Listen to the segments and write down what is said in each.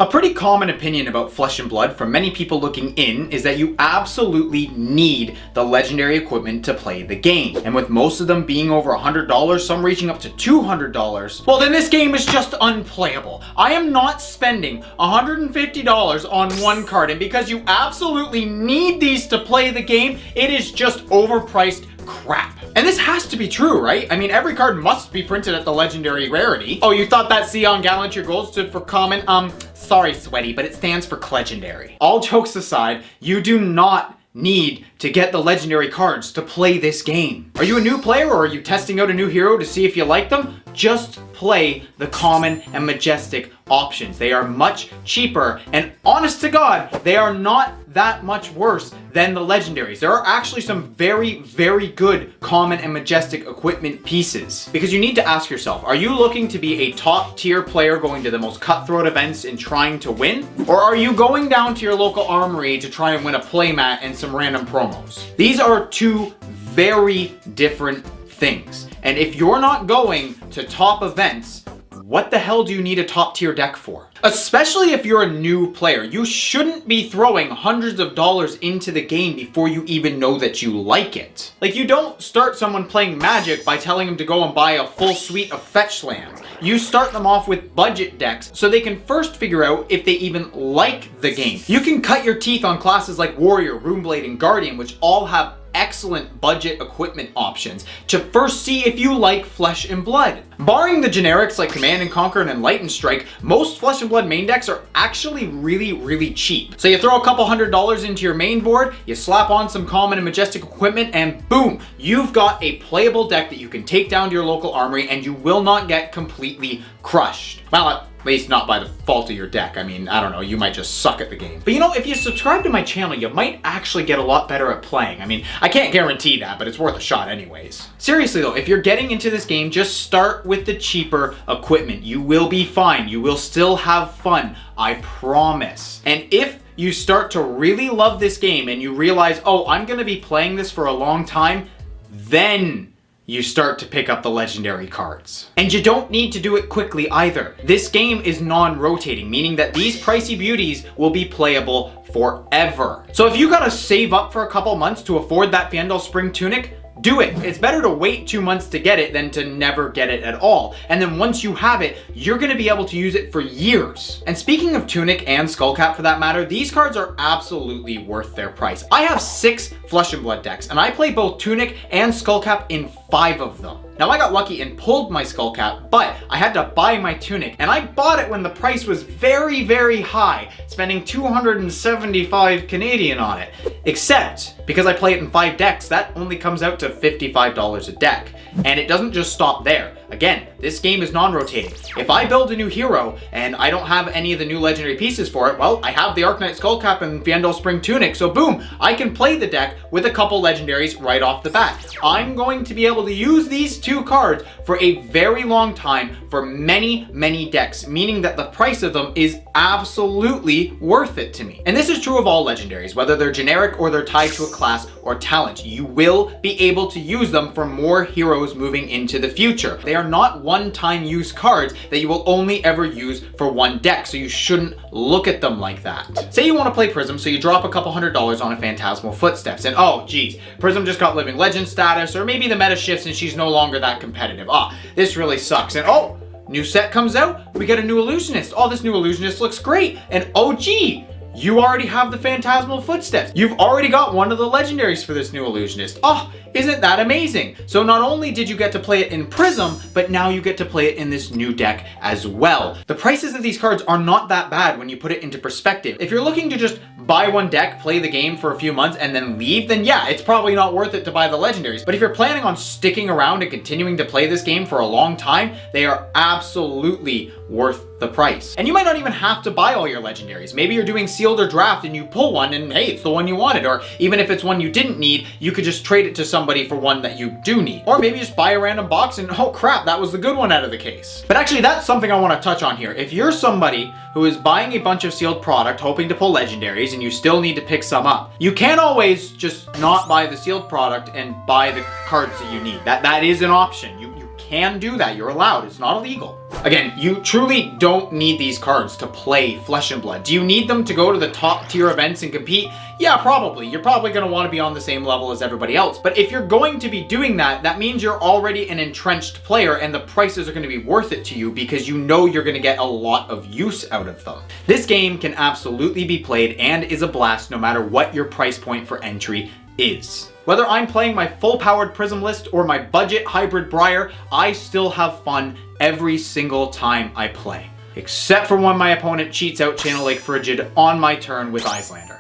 A pretty common opinion about Flesh and Blood from many people looking in is that you absolutely need the legendary equipment to play the game. And with most of them being over $100, some reaching up to $200, well then this game is just unplayable. I am not spending $150 on one card, and because you absolutely need these to play the game, it is just overpriced crap. And this has to be true, right? I mean, every card must be printed at the legendary rarity. Oh, you thought that C on Gallantier Gold stood for common? Sorry, Sweaty, but it stands for Legendary. All jokes aside, you do not need to get the legendary cards to play this game. Are you a new player or are you testing out a new hero to see if you like them? Just play the common and majestic options. They are much cheaper, and honest to God, they are not that much worse than the legendaries. There are actually some very, very good common and majestic equipment pieces. Because you need to ask yourself, are you looking to be a top tier player going to the most cutthroat events and trying to win? Or are you going down to your local armory to try and win a playmat and some random promos? These are two very different things. And if you're not going to top events, what the hell do you need a top tier deck for? Especially if you're a new player, you shouldn't be throwing hundreds of dollars into the game before you even know that you like it. Like, you don't start someone playing Magic by telling them to go and buy a full suite of fetch lands. You start them off with budget decks so they can first figure out if they even like the game. You can cut your teeth on classes like Warrior, Runeblade, and Guardian, which all have excellent budget equipment options to first see if you like Flesh and Blood. Barring the generics like Command and Conquer and Enlightened Strike, most Flesh and Blood main decks are actually really cheap. So you throw a couple $100 into your main board, you slap on some common and majestic equipment, and boom, you've got a playable deck that you can take down to your local armory and you will not get completely crushed. Well, at least not by the fault of your deck. I mean, I don't know, you might just suck at the game. But you know, if you subscribe to my channel, you might actually get a lot better at playing. I mean, I can't guarantee that, but it's worth a shot anyways. Seriously though, if you're getting into this game, just start with the cheaper equipment. You will be fine. You will still have fun, I promise. And if you start to really love this game and you realize, oh, I'm gonna be playing this for a long time, then you start to pick up the legendary cards. And you don't need to do it quickly either. This game is non-rotating, meaning that these pricey beauties will be playable forever. So if you gotta save up for a couple months to afford that Fiendal Spring Tunic, do it. It's better to wait 2 months to get it than to never get it at all. And then once you have it, you're gonna be able to use it for years. And speaking of Tunic and Skullcap for that matter, these cards are absolutely worth their price. I have 6 Flesh and Blood decks, and I play both Tunic and Skullcap in 5 of them. Now I got lucky and pulled my Skullcap, but I had to buy my Tunic, and I bought it when the price was very high, spending 275 Canadian on it. Except, because I play it in 5 decks, that only comes out to $55 a deck. And it doesn't just stop there. Again, this game is non-rotating. If I build a new hero and I don't have any of the new legendary pieces for it, well, I have the Arcanite Skullcap and Fiendal Spring Tunic, so boom, I can play the deck with a couple legendaries right off the bat. I'm going to be able to use these 2 cards for a very long time for many decks, meaning that the price of them is absolutely worth it to me. And this is true of all legendaries, whether they're generic or they're tied to a class or talent. You will be able to use them for more heroes moving into the future. They are not one-time use cards that you will only ever use for one deck, so you shouldn't look at them like that. Say you want to play Prism, so you drop a couple $100 on a Phantasmal Footsteps, and oh geez, Prism just got Living Legend status, or maybe the meta shifts and she's no longer that competitive. This really sucks. And oh, new set comes out, we get a new Illusionist. Oh, this new Illusionist looks great. And oh gee, you already have the Phantasmal Footsteps. You've already got one of the legendaries for this new Illusionist. Oh, isn't that amazing? So not only did you get to play it in Prism, but now you get to play it in this new deck as well. The prices of these cards are not that bad when you put it into perspective. If you're looking to just buy one deck, play the game for a few months, and then leave, then yeah, it's probably not worth it to buy the legendaries. But if you're planning on sticking around and continuing to play this game for a long time, they are absolutely worth the price. And you might not even have to buy all your legendaries. Maybe you're doing sealed or draft and you pull one and hey, it's the one you wanted. Or even if it's one you didn't need, you could just trade it to somebody for one that you do need. Or maybe just buy a random box and oh crap, that was the good one out of the case. But actually that's something I want to touch on here. If you're somebody who is buying a bunch of sealed product hoping to pull legendaries and you still need to pick some up, you can't always just not buy the sealed product and buy the cards that you need. That is an option. You can do that. You're allowed. It's not illegal. Again, you truly don't need these cards to play Flesh and Blood. Do you need them to go to the top tier events and compete? Yeah, probably. You're probably going to want to be on the same level as everybody else. But if you're going to be doing that, that means you're already an entrenched player and the prices are going to be worth it to you because you know you're going to get a lot of use out of them. This game can absolutely be played and is a blast no matter what your price point for entry is. Whether I'm playing my full-powered Prism list or my budget hybrid Briar, I still have fun every single time I play. Except for when my opponent cheats out Channel Lake Frigid on my turn with Icelander.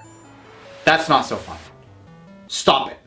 That's not so fun. Stop it.